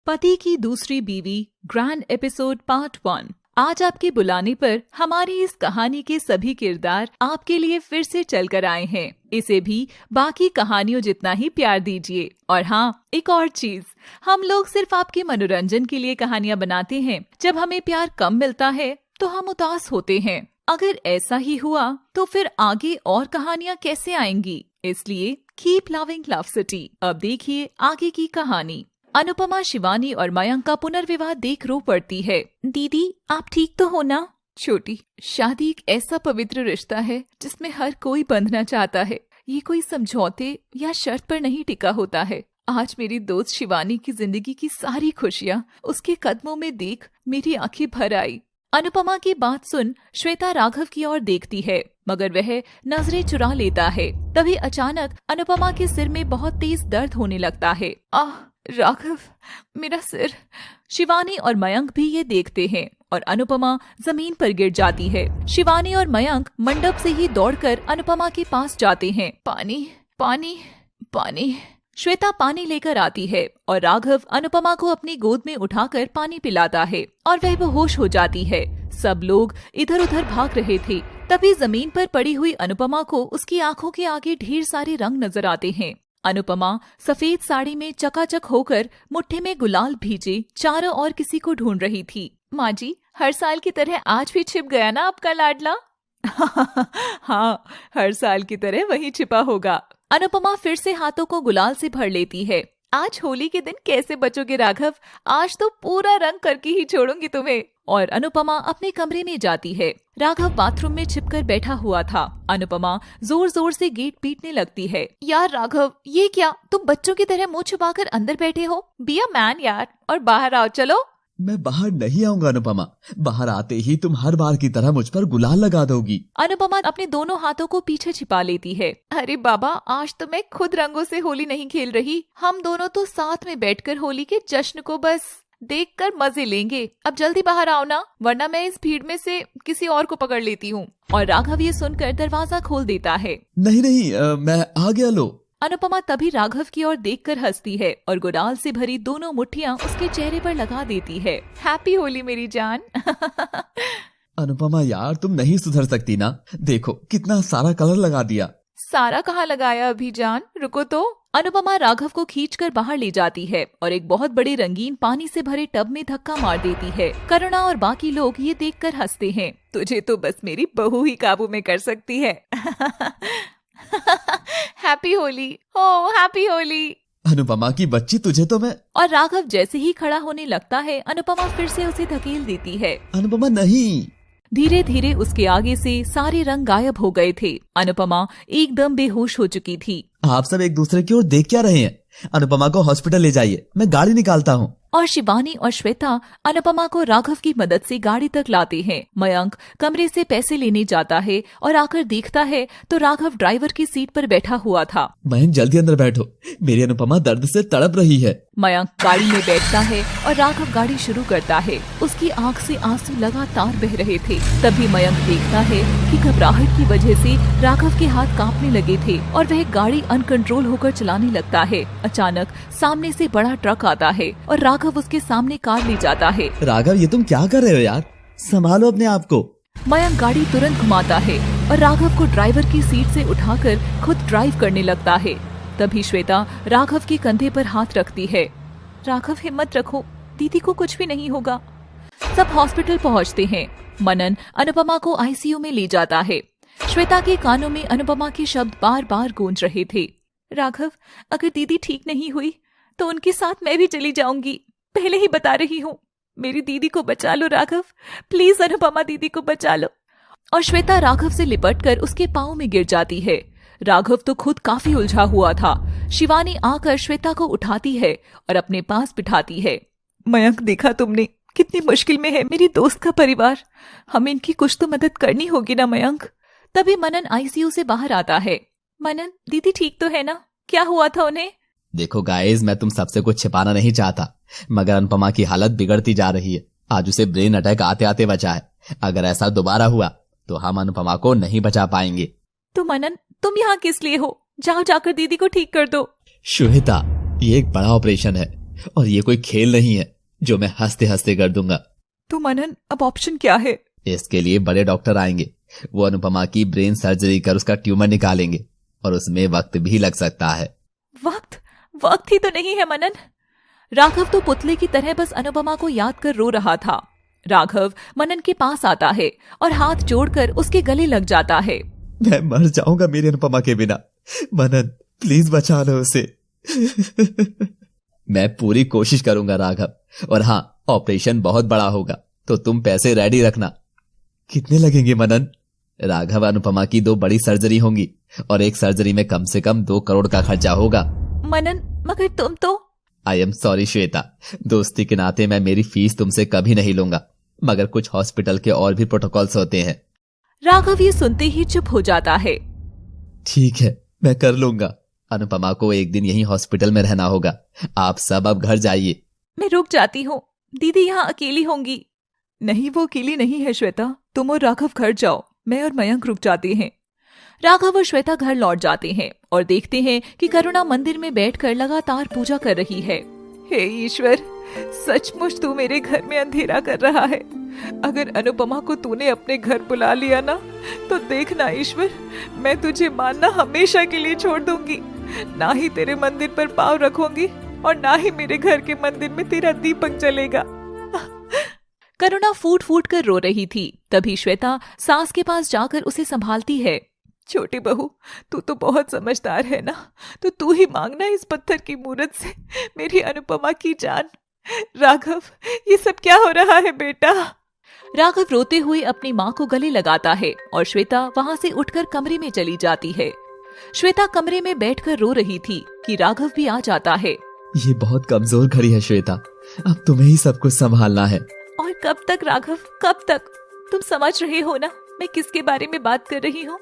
पति की दूसरी बीवी ग्रैंड एपिसोड पार्ट 1। आज आपके बुलाने पर हमारी इस कहानी के सभी किरदार आपके लिए फिर से चल कर आए हैं। इसे भी बाकी कहानियों जितना ही प्यार दीजिए। और हाँ, एक और चीज, हम लोग सिर्फ आपके मनोरंजन के लिए कहानियाँ बनाते हैं। जब हमें प्यार कम मिलता है तो हम उदास होते हैं। अगर ऐसा ही हुआ तो फिर आगे और कहानियाँ कैसे आएंगी? इसलिए कीप लविंग लव सिटी। अब देखिए आगे की कहानी। अनुपमा शिवानी और मयंक का पुनर्विवाह देख रो पड़ती है। दीदी, आप ठीक तो हो ना? छोटी, शादी एक ऐसा पवित्र रिश्ता है जिसमें हर कोई बंधना चाहता है। ये कोई समझौते या शर्त पर नहीं टिका होता है। आज मेरी दोस्त शिवानी की जिंदगी की सारी खुशियाँ उसके कदमों में देख मेरी आंखें भर आई। अनुपमा की बात सुन श्वेता राघव की ओर देखती है, मगर वह नजरें चुरा लेता है। तभी अचानक अनुपमा के सिर में बहुत तेज दर्द होने लगता है। आह राघव, मेरा सिर। शिवानी और मयंक भी ये देखते हैं और अनुपमा जमीन पर गिर जाती है। शिवानी और मयंक मंडप से ही दौड़कर अनुपमा के पास जाते हैं। पानी पानी पानी। श्वेता पानी लेकर आती है और राघव अनुपमा को अपनी गोद में उठाकर पानी पिलाता है और वह बेहोश हो जाती है। सब लोग इधर उधर भाग रहे थे। तभी जमीन पर पड़ी हुई अनुपमा को उसकी आंखों के आगे ढेर सारे रंग नजर आते हैं। अनुपमा सफेद साड़ी में चकाचक होकर मुट्ठी में गुलाल भीजे चारों ओर किसी को ढूंढ रही थी। माँ जी, हर साल की तरह आज भी छिप गया ना आपका लाडला? हाँ, हर साल की तरह वही छिपा होगा। अनुपमा फिर से हाथों को गुलाल से भर लेती है। आज होली के दिन कैसे बचोगे राघव? आज तो पूरा रंग करके ही छोड़ूंगी तुम्हें। और अनुपमा अपने कमरे में जाती है। राघव बाथरूम में छिपकर बैठा हुआ था। अनुपमा जोर जोर से गेट पीटने लगती है। यार राघव, ये क्या? तुम बच्चों की तरह मुंह छुपाकर अंदर बैठे हो? बी अ मैन यार, और बाहर आओ। चलो। मैं बाहर नहीं आऊंगा अनुपमा। बाहर आते ही तुम हर बार की तरह मुझ पर गुलाल लगा दोगी। अनुपमा अपने दोनों हाथों को पीछे छिपा लेती है। अरे बाबा, आज तो मैं खुद रंगों से होली नहीं खेल रही। हम दोनों तो साथ में बैठकर होली के जश्न को बस देखकर मजे लेंगे। अब जल्दी बाहर आओ ना, वरना मैं इस भीड़ में से किसी और को पकड़ लेती हूँ। और राघव ये सुनकर दरवाजा खोल देता है। नहीं, मैं आ गया। लो। अनुपमा तभी राघव की ओर देखकर हंसती है और गुलाल से भरी दोनों मुट्ठियां उसके चेहरे पर लगा देती है। हैप्पी होली मेरी जान। अनुपमा यार, तुम नहीं सुधर सकती ना। देखो कितना सारा कलर लगा दिया। सारा कहाँ लगाया अभी जान? रुको तो। अनुपमा राघव को खींचकर बाहर ले जाती है और एक बहुत बड़े रंगीन पानी से भरे टब में धक्का मार देती है। करुणा और बाकी लोग ये देखकर हंसते हैं। तुझे तो बस मेरी बहू ही काबू में कर सकती है। हैप्पी होली, ओ हैप्पी होली। अनुपमा की बच्ची, तुझे तो मैं। और राघव जैसे ही खड़ा होने लगता है, अनुपमा फिर से उसे धकेल देती है। अनुपमा नहीं। धीरे धीरे उसके आगे से सारे रंग गायब हो गए थे। अनुपमा एकदम बेहोश हो चुकी थी। आप सब एक दूसरे की ओर देख क्या रहे हैं? अनुपमा को हॉस्पिटल ले जाइए, मैं गाड़ी निकालता हूँ। और शिवानी और श्वेता अनुपमा को राघव की मदद से गाड़ी तक लाते हैं। मयंक कमरे से पैसे लेने जाता है और आकर देखता है तो राघव ड्राइवर की सीट पर बैठा हुआ था। मयंक जल्दी अंदर बैठो, मेरी अनुपमा दर्द से तड़प रही है। मयंक गाड़ी में बैठता है और राघव गाड़ी शुरू करता है। उसकी आंख से आंसू लगातार बह रहे थे। तभी मयंक देखता है कि घबराहट की वजह से राघव के हाथ कांपने लगे थे और वह गाड़ी अनकंट्रोल होकर चलाने लगता है। अचानक सामने से बड़ा ट्रक आता है और राघव उसके सामने कार ले जाता है। राघव, ये तुम क्या कर रहे हो यार? संभालो अपने आप को। मयंक गाड़ी तुरंत घुमाता है और राघव को ड्राइवर की सीट से उठाकर खुद ड्राइव करने लगता है। तभी श्वेता राघव के कंधे पर हाथ रखती है। राघव, हिम्मत रखो, दीदी को कुछ भी नहीं होगा। सब हॉस्पिटल पहुंचते हैं। मनन अनुपमा को आईसीयू में ले जाता है। श्वेता के कानों में अनुपमा के शब्द बार बार गूंज रहे थे। राघव, अगर दीदी ठीक नहीं हुई तो उनके साथ मैं भी चली जाऊंगी। पहले ही बता रही हूँ, मेरी दीदी को बचा लो राघव, प्लीज अनुपमा दीदी को बचा लो। और श्वेता राघव से लिपटकर उसके पाँव में गिर जाती है। राघव तो खुद काफी उलझा हुआ था। शिवानी आकर श्वेता को उठाती है और अपने पास बिठाती है। मयंक, देखा तुमने, कितनी मुश्किल में है मेरी दोस्त का परिवार। हमें इनकी कुछ तो मदद करनी होगी ना मयंक। तभी मनन आईसीयू से बाहर आता है। मनन, दीदी ठीक तो है ना? क्या हुआ था उन्हें? देखो गाइस, मैं तुम सबसे कुछ छिपाना नहीं चाहता, मगर अनुपमा की हालत बिगड़ती जा रही है। आज उसे ब्रेन अटैक आते आते बचा है। अगर ऐसा दोबारा हुआ तो हम अनुपमा को नहीं बचा पाएंगे। तो मनन, तुम यहाँ किस लिए हो? जाओ, जाकर दीदी को ठीक कर दो। श्वेता, ये एक बड़ा ऑपरेशन है। और ये कोई खेल नहीं है जो मैं हंसते हंसते कर दूंगा। तो मनन, अब ऑप्शन क्या है? इसके लिए बड़े डॉक्टर आएंगे, वो अनुपमा की ब्रेन सर्जरी कर उसका ट्यूमर निकालेंगे और उसमें वक्त भी लग सकता है। वक्त ही तो नहीं है मनन। राघव तो पुतले की तरह बस अनुपमा को याद कर रो रहा था। राघव मनन के पास आता है और हाथ जोड़कर उसके गले लग जाता है। मैं मर जाऊंगा मेरी अनुपमा के बिना, मनन प्लीज बचा लो उसे। मैं पूरी कोशिश करूंगा राघव, और हाँ, ऑपरेशन बहुत बड़ा होगा तो तुम पैसे रेडी रखना। कितने लगेंगे मनन? राघव, अनुपमा की 2 बड़ी सर्जरी होंगी और एक सर्जरी में कम से कम 2 करोड़ का खर्चा होगा। मनन, मगर तुम तो। आई एम सॉरी श्वेता, दोस्ती के नाते मैं मेरी फीस तुमसे कभी नहीं लूंगा, मगर कुछ हॉस्पिटल के और भी प्रोटोकॉल्स होते हैं। राघव ये सुनते ही चुप हो जाता है। ठीक है, मैं कर लूंगा। अनुपमा को एक दिन यहीं हॉस्पिटल में रहना होगा। आप सब अब घर जाइए। मैं रुक जाती हूँ, दीदी यहाँ अकेली होंगी। नहीं, वो अकेली नहीं है श्वेता, तुम और राघव घर जाओ, मैं और मयंक रुक जाते हैं। राघव और श्वेता घर लौट जाते हैं और देखते हैं कि करुणा मंदिर में बैठकर लगातार पूजा कर रही है। हे ईश्वर, सचमुच तू मेरे घर में अंधेरा कर रहा है। अगर अनुपमा को तूने अपने घर बुला लिया ना, तो देखना ईश्वर, मैं तुझे मानना हमेशा के लिए छोड़ दूंगी। ना ही तेरे मंदिर पर पांव रखूंगी और ना ही मेरे घर के मंदिर में तेरा दीपक जलेगा। करुणा फूट फूट कर रो रही थी। तभी श्वेता सास के पास जाकर उसे संभालती है। छोटी बहू, तू तो बहुत समझदार है ना, तो तू ही मांगना इस पत्थर की मूरत से मेरी अनुपमा की जान। राघव, ये सब क्या हो रहा है बेटा? राघव रोते हुए अपनी माँ को गले लगाता है और श्वेता वहाँ से उठकर कमरे में चली जाती है। श्वेता कमरे में बैठकर रो रही थी कि राघव भी आ जाता है। ये बहुत कमजोर घड़ी है श्वेता, अब तुम्हें ही सब कुछ संभालना है। और कब तक राघव, कब तक? तुम समझ रहे हो ना मैं किसके बारे में बात कर रही हूँ?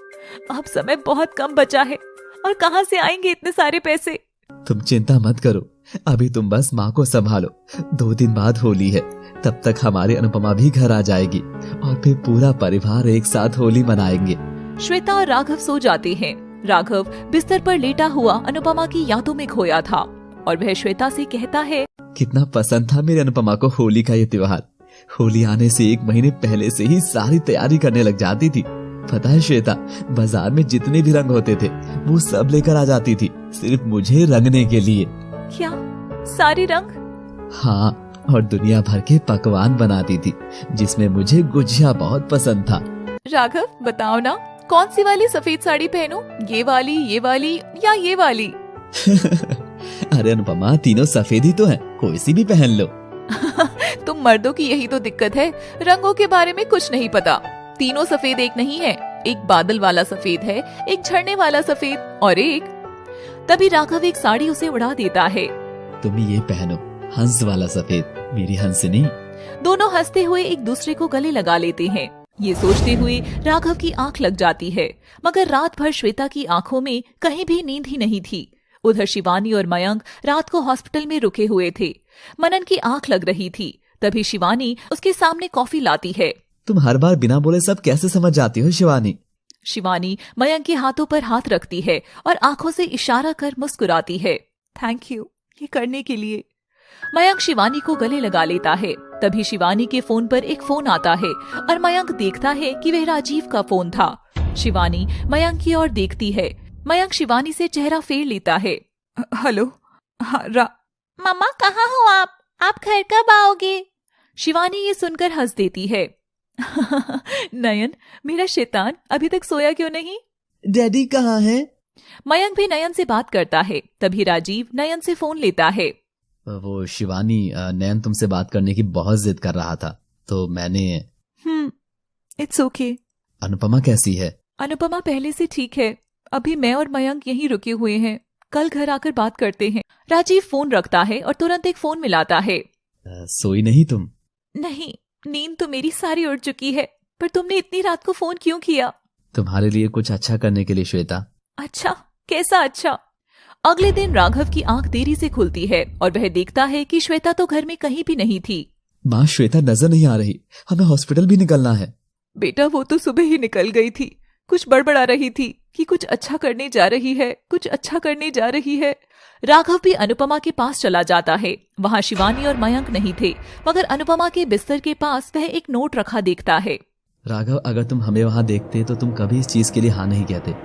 अब समय बहुत कम बचा है और कहाँ से आएंगे इतने सारे पैसे? तुम चिंता मत करो, अभी तुम बस माँ को संभालो। 2 दिन बाद होली है, तब तक हमारी अनुपमा भी घर आ जाएगी और फिर पूरा परिवार एक साथ होली मनाएंगे। श्वेता और राघव सो जाते हैं। राघव बिस्तर पर लेटा हुआ अनुपमा की यादों में खोया था और वह श्वेता से कहता है, कितना पसंद था मेरी अनुपमा को होली का ये त्योहार। होली आने से 1 महीने पहले से ही सारी तैयारी करने लग जाती थी। पता है श्वेता, बाजार में जितने भी रंग होते थे वो सब लेकर आ जाती थी, सिर्फ मुझे रंगने के लिए। क्या, सारे रंग? हाँ, और दुनिया भर के पकवान बनाती थी, जिसमें मुझे गुजिया बहुत पसंद था। राघव, बताओ ना, कौन सी वाली सफेद साड़ी पहनूं? ये वाली या ये वाली? अरे अनुपमा, तीनों सफेद ही तो हैं, कोई सी भी पहन लो। तुम मर्दों की यही तो दिक्कत है, रंगों के बारे में कुछ नहीं पता। तीनों सफेद एक नहीं है, एक बादल वाला सफेद है, एक झरने वाला सफेद और एक। तभी राघव एक साड़ी उसे उड़ा देता है। तुम ये पहनो, हंस वाला सफेद, मेरी हंसनी। दोनों हंसते हुए एक दूसरे को गले लगा लेते हैं। ये सोचते हुए राघव की आंख लग जाती है, मगर रात भर श्वेता की आंखों में कहीं भी नींद ही नहीं थी। उधर शिवानी और मयंक रात को हॉस्पिटल में रुके हुए थे। मनन की आंख लग रही थी। तभी शिवानी उसके सामने कॉफी लाती है। तुम हर बार बिना बोले सब कैसे समझ जाती हो शिवानी? शिवानी मयंक के हाथों पर हाथ रखती है और आंखों से इशारा कर मुस्कुराती है। थैंक यू ये करने के लिए। मयंक शिवानी को गले लगा लेता है। तभी शिवानी के फोन पर एक फोन आता है और मयंक देखता है कि वह राजीव का फोन था। शिवानी मयंक की ओर देखती है। मयंक शिवानी से चेहरा फेर लेता है। हेलो। मम्मा, कहाँ हो आप घर कब आओगे? शिवानी ये सुनकर हंस देती है। नयन, मेरा शैतान, अभी तक सोया क्यों नहीं? डैडी कहाँ है? मयंक भी नयन से बात करता है। तभी राजीव नयन से फोन लेता है। वो शिवानी, नयन तुमसे बात करने की बहुत जिद कर रहा था, तो मैंने। It's okay. अनुपमा कैसी है? अनुपमा पहले से ठीक है। अभी मैं और मयंक यहीं रुके हुए हैं, कल घर आकर बात करते हैं। राजीव फोन रखता है और तुरंत एक फोन मिलाता है। सोई नहीं तुम? नहीं, नींद तो मेरी सारी उड़ चुकी है, पर तुमने इतनी रात को फोन क्यों किया? तुम्हारे लिए कुछ अच्छा करने के लिए श्वेता। अच्छा, कैसा अच्छा? अगले दिन राघव की आंख देरी से खुलती है और वह देखता है कि श्वेता तो घर में कहीं भी नहीं थी। माँ, श्वेता नजर नहीं आ रही, हमें हॉस्पिटल भी निकलना है। बेटा, वो तो सुबह ही निकल गई थी। कुछ बड़बड़ा रही थी कि कुछ अच्छा करने जा रही है, कुछ अच्छा करने जा रही है। राघव भी अनुपमा के पास चला जाता है। वहाँ शिवानी और मयंक नहीं थे, मगर अनुपमा के बिस्तर के पास वह एक नोट रखा देखता है। राघव, अगर तुम हमें वहाँ देखते तो तुम कभी इस चीज के लिए हाँ नहीं कहते।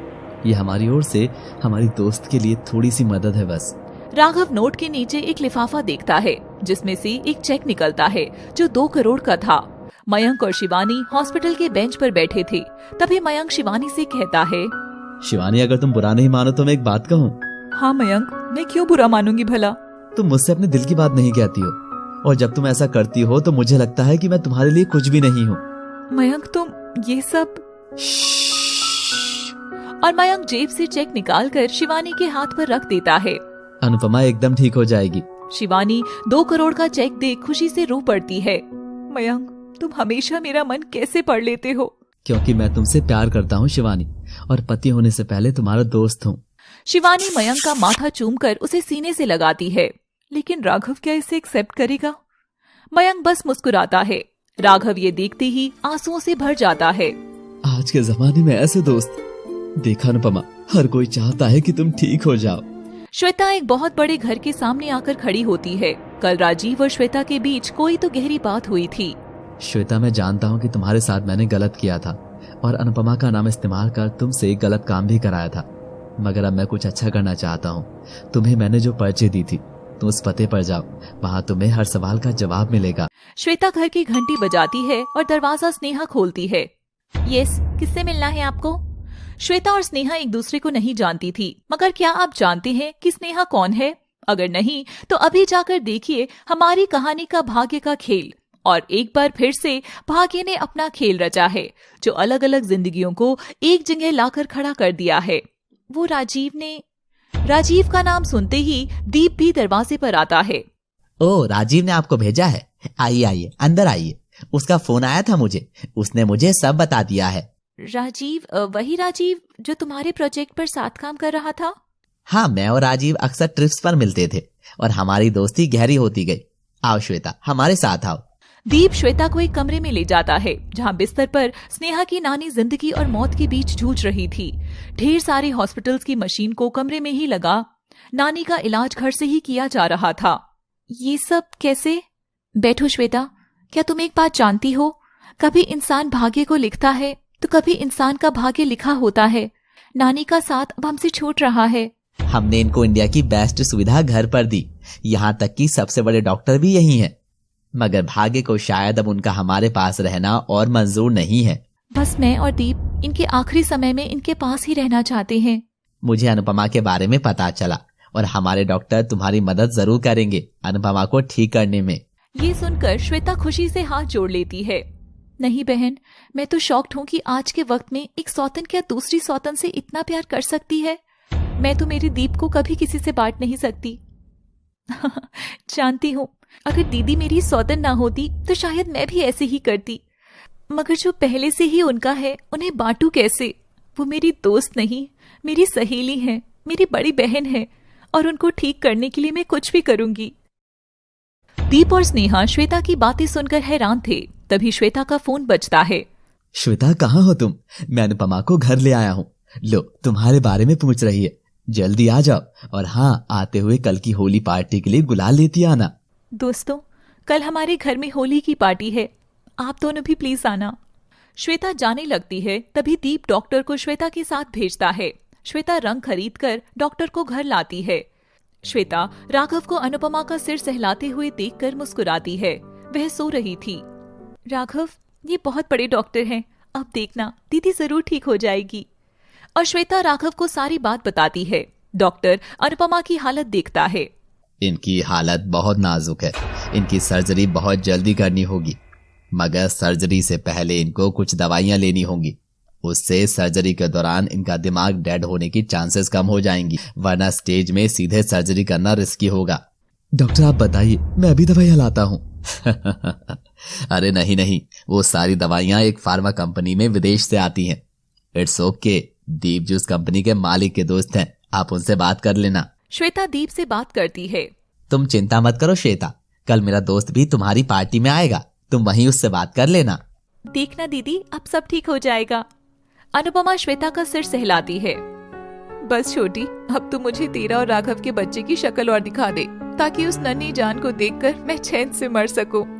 ये हमारी ओर से हमारी दोस्त के लिए थोड़ी सी मदद है बस। राघव नोट के नीचे एक लिफाफा देखता है जिसमें से एक चेक निकलता है जो 2 करोड़ का था। मयंक और शिवानी हॉस्पिटल के बेंच पर बैठे थे। तभी मयंक शिवानी से कहता है, शिवानी, अगर तुम बुरा नहीं मानो तो मैं एक बात कहूँ। हाँ मयंक, मैं क्यों बुरा मानूंगी भला। तुम मुझसे अपने दिल की बात नहीं कहती हो, और जब तुम ऐसा करती हो तो मुझे लगता है कि मैं तुम्हारे लिए कुछ भी नहीं हूँ। मयंक, तुम ये सब। और मयंक जेब से चेक निकालकर शिवानी के हाथ पर रख देता है। अनुपमा एकदम ठीक हो जाएगी। शिवानी 2 करोड़ का चेक देख खुशी से रो पड़ती है। मयंक, तुम हमेशा मेरा मन कैसे पढ़ लेते हो। क्योंकि मैं तुमसे प्यार करता हूँ शिवानी, और पति होने से पहले तुम्हारा दोस्त हूँ। शिवानी मयंक का माथा चूमकर उसे सीने से लगाती है। लेकिन राघव क्या इसे एक्सेप्ट करेगा? मयंक बस मुस्कुराता है। राघव ये देखते ही आंसुओं से भर जाता है। आज के जमाने में ऐसे दोस्त, देखा अनुपमा, हर कोई चाहता है कि तुम ठीक हो जाओ। श्वेता एक बहुत बड़े घर के सामने आकर खड़ी होती है। कल राजीव और श्वेता के बीच कोई तो गहरी बात हुई थी। श्वेता, मैं जानता हूँ कि तुम्हारे साथ मैंने गलत किया था और अनुपमा का नाम इस्तेमाल कर तुमसे गलत काम भी कराया था, मगर अब मैं कुछ अच्छा करना चाहता हूँ। तुम्हें मैंने जो पर्ची दी थी, तुम उस पते पर जाओ, वहाँ तुम्हें हर सवाल का जवाब मिलेगा। श्वेता घर की घंटी बजाती है और दरवाजा स्नेहा खोलती है। यस, किससे मिलना है आपको? श्वेता और स्नेहा एक दूसरे को नहीं जानती थी, मगर क्या आप जानते हैं कि स्नेहा कौन है? अगर नहीं तो अभी जाकर देखिए हमारी कहानी का भाग्य का खेल। और एक बार फिर से भाग्य ने अपना खेल रचा है, जो अलग अलग जिंदगियों को एक जगह लाकर खड़ा कर दिया है। वो राजीव का नाम सुनते ही दीप भी दरवाजे पर आता है। ओ, राजीव ने आपको भेजा है? आइए आइए, अंदर आइए। उसका फोन आया था मुझे, उसने मुझे सब बता दिया है। राजीव, वही राजीव जो तुम्हारे प्रोजेक्ट पर साथ काम कर रहा था? हाँ, मैं और राजीव अक्सर ट्रिप्स पर मिलते थे और हमारी दोस्ती गहरी होती गई। आओ श्वेता, हमारे साथ आओ। दीप श्वेता को एक कमरे में ले जाता है जहां बिस्तर पर स्नेहा की नानी जिंदगी और मौत के बीच जूझ रही थी। ढेर सारी हॉस्पिटल्स की मशीन को कमरे में ही लगा नानी का इलाज घर से ही किया जा रहा था। ये सब कैसे? बैठो श्वेता, क्या तुम एक बात जानती हो? कभी इंसान भाग्य को लिखता है तो कभी इंसान का भाग्य लिखा होता है। नानी का साथ अब हमसे छूट रहा है। हमने इनको इंडिया की बेस्ट सुविधा घर पर दी, यहाँ तक कि सबसे बड़े डॉक्टर भी यही हैं। मगर भाग्य को शायद अब उनका हमारे पास रहना और मंजूर नहीं है। बस मैं और दीप इनके आखिरी समय में इनके पास ही रहना चाहते हैं। मुझे अनुपमा के बारे में पता चला और हमारे डॉक्टर तुम्हारी मदद जरूर करेंगे अनुपमा को ठीक करने में। ये सुनकर श्वेता खुशी से हाथ जोड़ लेती है। नहीं बहन, मैं तो शॉक्ड हूँ कि आज के वक्त में एक सौतन क्या दूसरी सौतन से इतना प्यार कर सकती है। मैं तो मेरी दीप को कभी किसी से बांट नहीं सकती। जानती हूँ, अगर दीदी मेरी सौतन ना होती तो शायद मैं भी ऐसे ही करती, मगर जो पहले से ही उनका है उन्हें बांटू कैसे? वो मेरी दोस्त नहीं, मेरी सहेली है, मेरी बड़ी बहन है, और उनको ठीक करने के लिए मैं कुछ भी करूंगी। दीप और स्नेहा श्वेता की बातें सुनकर हैरान थे। तभी श्वेता का फोन बजता है। श्वेता, कहाँ हो तुम? मैं अनुपमा को घर ले आया हूँ। लो, तुम्हारे बारे में पूछ रही है, जल्दी आ जाओ। और हाँ, आते हुए कल की होली पार्टी के लिए गुलाल लेती आना। दोस्तों, कल हमारे घर में होली की पार्टी है, आप दोनों भी प्लीज आना। श्वेता जाने लगती है। तभी दीप डॉक्टर को श्वेता के साथ भेजता है। श्वेता रंग खरीदकर डॉक्टर को घर लाती है। श्वेता राघव को अनुपमा का सिर सहलाते हुए देखकर मुस्कुराती है। वह सो रही थी। राघव, ये बहुत बड़े डॉक्टर हैं, अब देखना दीदी जरूर ठीक हो जाएगी। और श्वेता राघव को सारी बात बताती है। डॉक्टर अनुपमा की हालत देखता है। इनकी हालत बहुत नाजुक है, इनकी सर्जरी बहुत जल्दी करनी होगी, मगर सर्जरी से पहले इनको कुछ दवाइयां लेनी होंगी। उससे सर्जरी के दौरान इनका दिमाग डेड होने की चांसेस कम हो जाएंगी, वरना स्टेज में सीधे सर्जरी करना रिस्की होगा। डॉक्टर, आप बताइए, मैं अभी दवाइयां लाता हूँ। अरे नहीं, वो सारी दवाइयां एक फार्मा कंपनी में विदेश से आती हैं। इट्स ओके, दीप जी उस कंपनी के मालिक के दोस्त हैं, आप उनसे बात कर लेना। श्वेता दीप से बात करती है। तुम चिंता मत करो श्वेता, कल मेरा दोस्त भी तुम्हारी पार्टी में आएगा, तुम वहीं उससे बात कर लेना। देखना दीदी, अब सब ठीक हो जाएगा। अनुपमा श्वेता का सिर सहलाती है। बस छोटी, अब तो मुझे तेरा और राघव के बच्चे की शक्ल और दिखा दे, ताकि उस नन्ही जान को देखकर मैं चैन से मर सकूं।